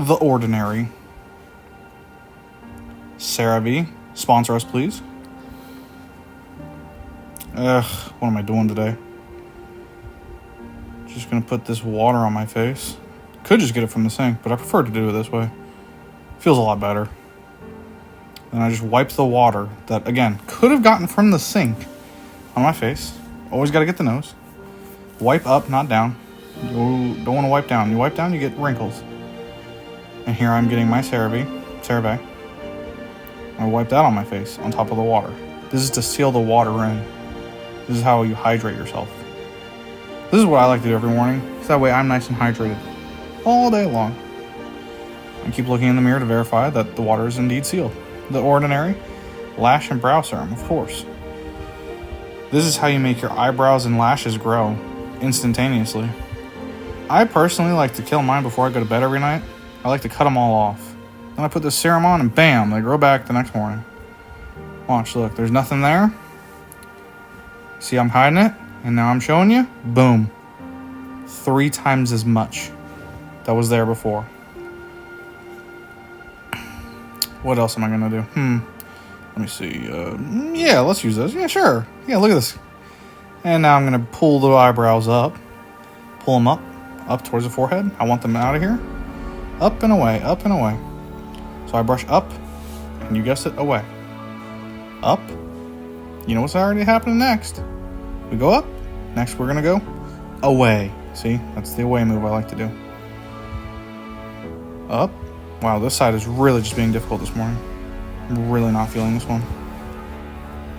The Ordinary. CeraVe, sponsor us, please. Ugh, what am I doing today? Just gonna put this water on my face. Could just get it from the sink, but I prefer to do it this way. Feels a lot better. Then I just wipe the water that, again, could have gotten from the sink on my face. Always gotta get the nose. Wipe up, not down. You don't want to wipe down. You wipe down, you get wrinkles. And here I'm getting my CeraVe. I wipe that on my face, on top of the water. This is to seal the water in. This is how you hydrate yourself. This is what I like to do every morning. So that way I'm nice and hydrated all day long. I keep looking in the mirror to verify that the water is indeed sealed. The Ordinary Lash and Brow Serum, of course. This is how you make your eyebrows and lashes grow instantaneously. I personally like to kill mine before I go to bed every night. I like to cut them all off. Then I put this serum on and bam, they grow back the next morning. Watch, look, there's nothing there. See, I'm hiding it, and now I'm showing you. Boom. 3 times as much that was there before. What else am I gonna do? Let me see. Yeah, let's use this. Yeah, sure. Yeah, look at this. And now I'm gonna pull the eyebrows up. Pull them up towards the forehead. I want them out of here. Up and away, up and away. So I brush up, and you guessed it, away. Up. You know what's already happening next? We go up. Next, we're gonna go away. See, that's the away move I like to do. Up. Wow, this side is really just being difficult this morning. I'm really not feeling this one.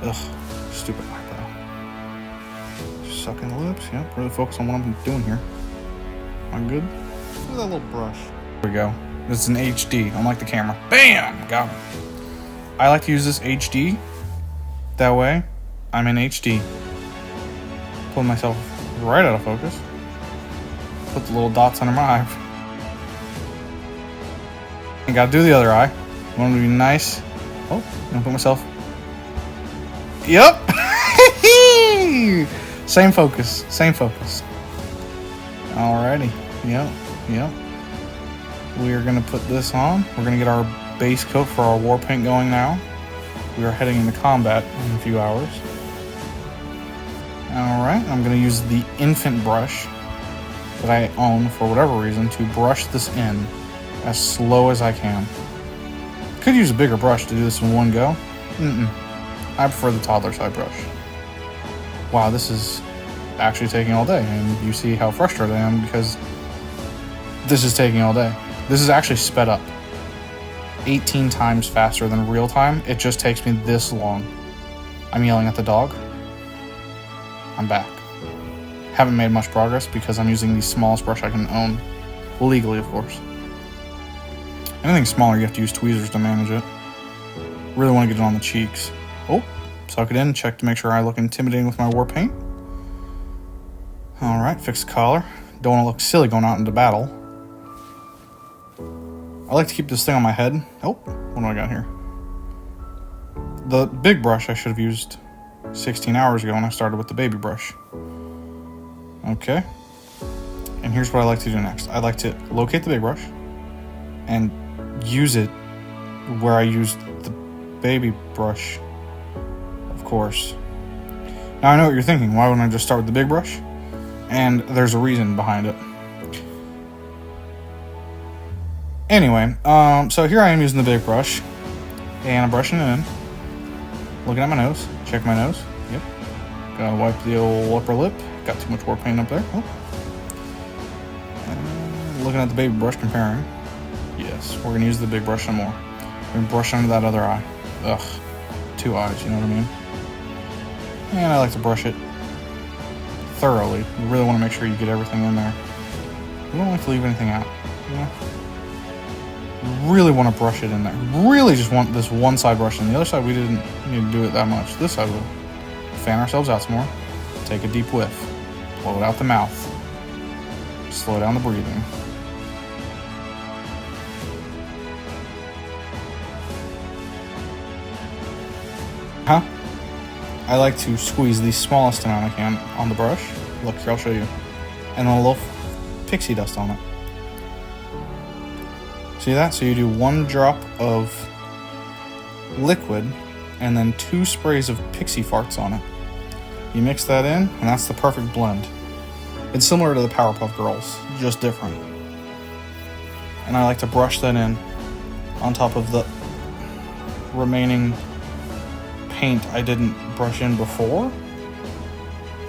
Ugh, stupid eyebrow. Sucking the lips. Yep, really focus on what I'm doing here. Am I good? Look at that little brush. There we go. This is an HD, unlike the camera. Bam! Got it. I like to use this HD. That way, I'm in HD. Pull myself right out of focus. Put the little dots under my eye. I gotta do the other eye. I want to be nice. Oh, I'm gonna put myself. Yep! Same focus. Same focus. Alrighty. Yep. We are gonna put this on. We're gonna get our base coat for our war paint going now. We are heading into combat in a few hours. Alright, I'm gonna use the infant brush that I own for whatever reason to brush this in as slow as I can. Could use a bigger brush to do this in one go. I prefer the toddler side brush. Wow, this is actually taking all day, and you see how frustrated I am because this is taking all day. This is actually sped up 18 times faster than real time. It just takes me this long. I'm yelling at the dog. I'm back. Haven't made much progress because I'm using the smallest brush I can own. Legally, of course. Anything smaller, you have to use tweezers to manage it. Really want to get it on the cheeks. Oh, suck it in, check to make sure I look intimidating with my war paint. Alright, fix the collar. Don't want to look silly going out into battle. I like to keep this thing on my head. Oh, what do I got here? The big brush I should have used 16 hours ago when I started with the baby brush. Okay. And here's what I like to do next. I like to locate the big brush and use it where I used the baby brush, of course. Now I know what you're thinking. Why wouldn't I just start with the big brush? And there's a reason behind it. Anyway, so here I am using the big brush, and I'm brushing it in. Looking at my nose. Check my nose. Yep. Gotta wipe the old upper lip. Got too much war paint up there. Oh. And looking at the baby brush, comparing. Yes, we're gonna use the big brush some more. We're gonna brush under that other eye. Ugh. 2 eyes, you know what I mean? And I like to brush it thoroughly. You really want to make sure you get everything in there. You don't like to leave anything out. You know? You really want to brush it in there. Really just want this one side brush in. The other side we didn't need to do it that much. This side we'll fan ourselves out some more. Take a deep whiff. Blow it out the mouth. Slow down the breathing. I like to squeeze the smallest amount I can on the brush. Look, here, I'll show you. And then a little pixie dust on it. See that? So you do 1 drop of liquid and then 2 sprays of pixie farts on it. You mix that in, and that's the perfect blend. It's similar to the Powerpuff Girls, just different. And I like to brush that in on top of the remaining paint I didn't brush in before.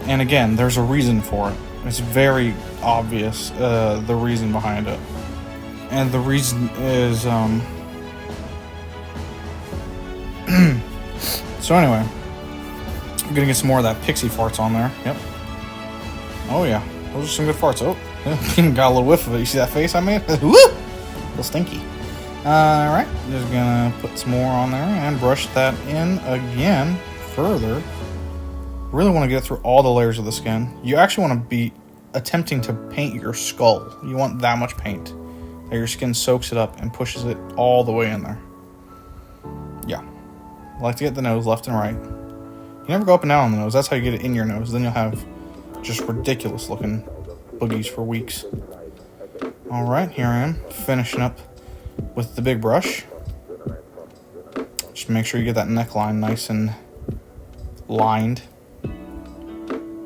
And again, there's a reason for it. It's very obvious, the reason behind it. And the reason is, so anyway, I'm gonna get some more of that pixie farts on there. Yep. Oh yeah, those are some good farts. Oh, got a little whiff of it. You see that face I made? Woo! A little stinky. Alright, just gonna put some more on there and brush that in again further. Really want to get through all the layers of the skin. You actually want to be attempting to paint your skull. You want that much paint that your skin soaks it up and pushes it all the way in there. Yeah. I like to get the nose left and right. You never go up and down on the nose. That's how you get it in your nose. Then you'll have just ridiculous looking boogies for weeks. Alright, here I am finishing up with the big brush. Just make sure you get that neckline nice and lined.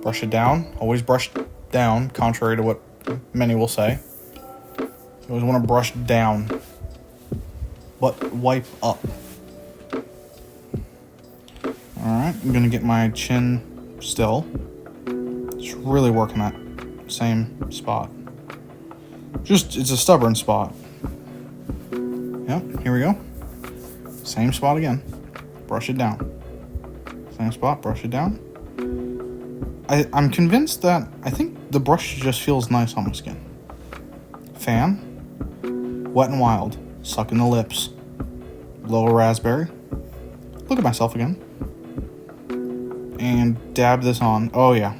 Brush it down. Always brush down, contrary to what many will say. You always want to brush down, but wipe up. Alright, I'm going to get my chin still. Just really working that same spot. Just, it's a stubborn spot. Yep, here we go. Same spot again. Brush it down. Same spot, brush it down. I'm convinced that I think the brush just feels nice on my skin. Fan. Wet and Wild. Suck in the lips. Blow a raspberry. Look at myself again. And dab this on. Oh yeah.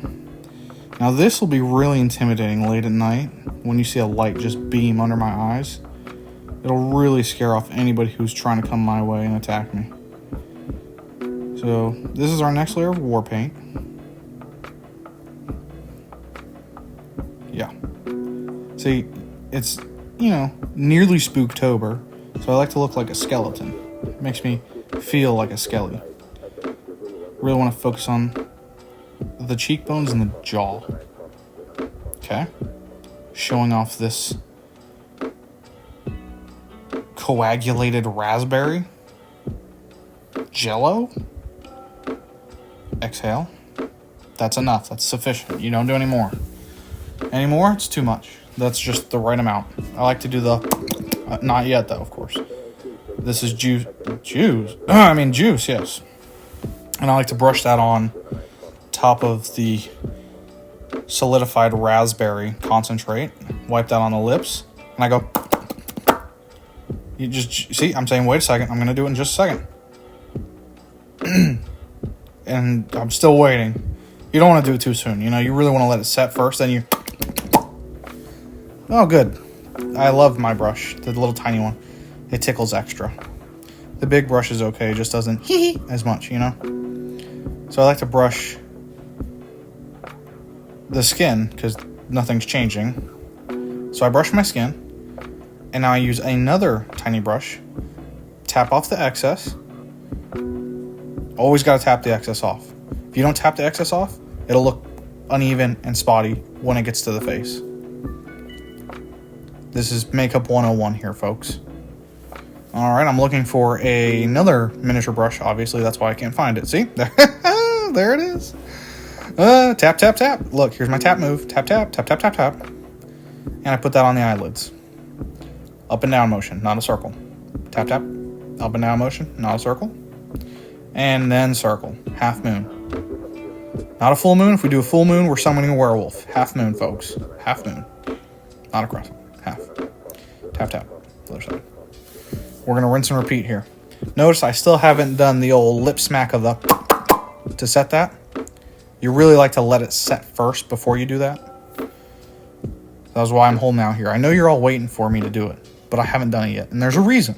Now this will be really intimidating late at night when you see a light just beam under my eyes. It'll really scare off anybody who's trying to come my way and attack me. So this is our next layer of war paint. Yeah. See, it's, you know, nearly Spooktober, so I like to look like a skeleton. It makes me feel like a skelly. Really want to focus on the cheekbones and the jaw. Okay. Showing off this coagulated raspberry. Jello. Exhale. That's enough. That's sufficient. You don't do any more. Any more? It's too much. That's just the right amount. I like to do the... not yet, though, of course. This is juice. Juice? Juice, yes. And I like to brush that on top of the solidified raspberry concentrate. Wipe that on the lips. And I go... You just... See, I'm saying, wait a second. I'm going to do it in just a second. And I'm still waiting. You don't want to do it too soon. You know, you really want to let it set first, then you... Oh, good. I love my brush, the little tiny one. It tickles extra. The big brush is okay, it just doesn't hee as much, you know? So I like to brush the skin, because nothing's changing. So I brush my skin, and now I use another tiny brush, tap off the excess. Always got to tap the excess off. If you don't tap the excess off, it'll look uneven and spotty when it gets to the face. This is Makeup 101 here, folks. Alright, I'm looking for another miniature brush. Obviously, that's why I can't find it. See? There it is. Tap, tap, tap. Look, here's my tap move. Tap, tap, tap, tap, tap, tap. And I put that on the eyelids. Up and down motion, not a circle. Tap, tap. Up and down motion, not a circle. And then circle. Half moon. Not a full moon. If we do a full moon, we're summoning a werewolf. Half moon, folks. Half moon. Not a crescent. Half. Tap, tap. Other side. We're going to rinse and repeat here. Notice I still haven't done the old lip smack of the... to set that. You really like to let it set first before you do that. That's why I'm holding out here. I know you're all waiting for me to do it, but I haven't done it yet. And there's a reason.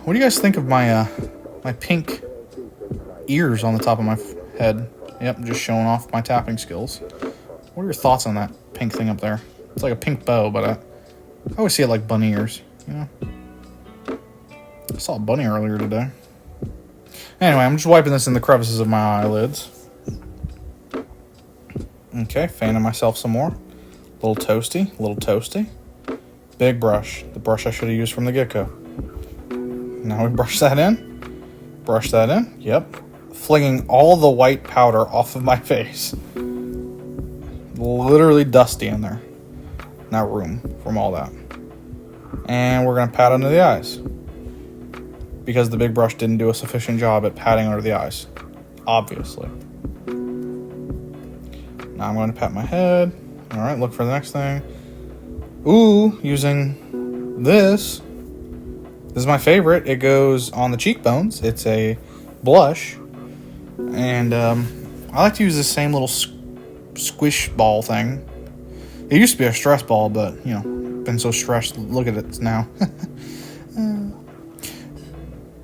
What do you guys think of my my pink ears on the top of my head? Yep, just showing off my tapping skills. What are your thoughts on that pink thing up there? It's like a pink bow, but I always see it like bunny ears, you know? I saw a bunny earlier today. Anyway, I'm just wiping this in the crevices of my eyelids. Okay, fanning myself some more. Little toasty. Big brush. The brush I should have used from the get-go. Now we brush that in. Brush that in. Yep. Flinging all the white powder off of my face. Literally dusty in there. Not room from all that. And we're going to pat under the eyes. Because the big brush didn't do a sufficient job at patting under the eyes. Obviously. Now I'm going to pat my head. Alright, look for the next thing. Ooh, using this. This is my favorite. It goes on the cheekbones. It's a blush. And I like to use this same little squish ball thing. It used to be a stress ball, but, you know, been so stressed. Look at it now.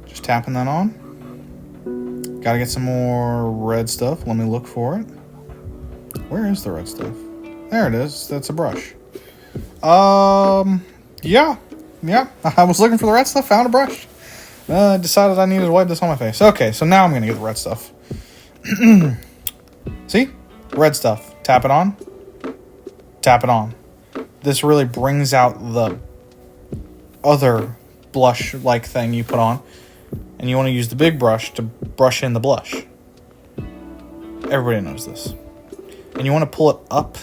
Just tapping that on. Gotta get some more red stuff. Let me look for it. Where is the red stuff? There it is. That's a brush. Yeah. I was looking for the red stuff. Found a brush. Decided I needed to wipe this on my face. Okay, so now I'm gonna get the red stuff. See? Red stuff. Tap it on. Tap it on. This really brings out the other blush-like thing you put on. And you want to use the big brush to brush in the blush. Everybody knows this. And you want to pull it up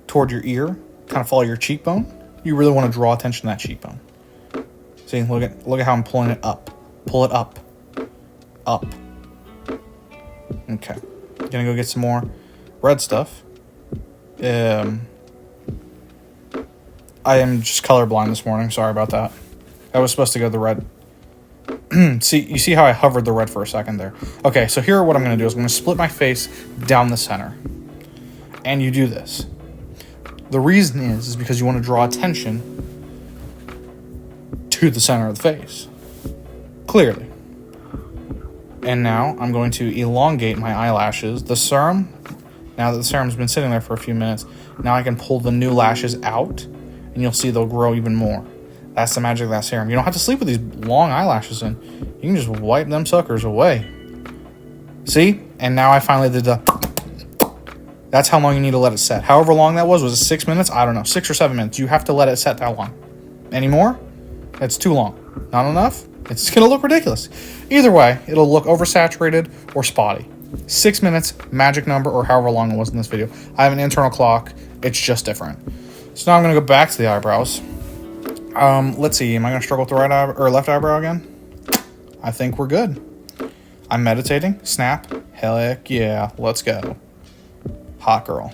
toward your ear, kind of follow your cheekbone. You really want to draw attention to that cheekbone. See, look at how I'm pulling it up. Pull it up. Up. Okay. Gonna go get some more red stuff. I am just colorblind this morning. Sorry about that. I was supposed to go the red. See, you see how I hovered the red for a second there? Okay, so here what I'm going to do is I'm going to split my face down the center. And you do this. The reason is because you want to draw attention to the center of the face. Clearly. And now I'm going to elongate my eyelashes. The serum, now that the serum's been sitting there for a few minutes, now I can pull the new lashes out, and you'll see they'll grow even more. That's the magic of that serum. You don't have to sleep with these long eyelashes in. You can just wipe them suckers away. See? And now I finally did the... That's how long you need to let it set. However long that was it 6 minutes? I don't know. 6 or 7 minutes. You have to let it set that long. Any more? It's too long. Not enough? It's going to look ridiculous. Either way, it'll look oversaturated or spotty. 6 minutes, magic number, or however long it was in this video. I have an internal clock. It's just different. So now I'm going to go back to the eyebrows. Let's see. Am I going to struggle with the right eye or left eyebrow again? I think we're good. I'm meditating. Snap. Heck yeah. Let's go. Hot girl.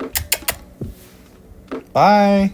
Bye.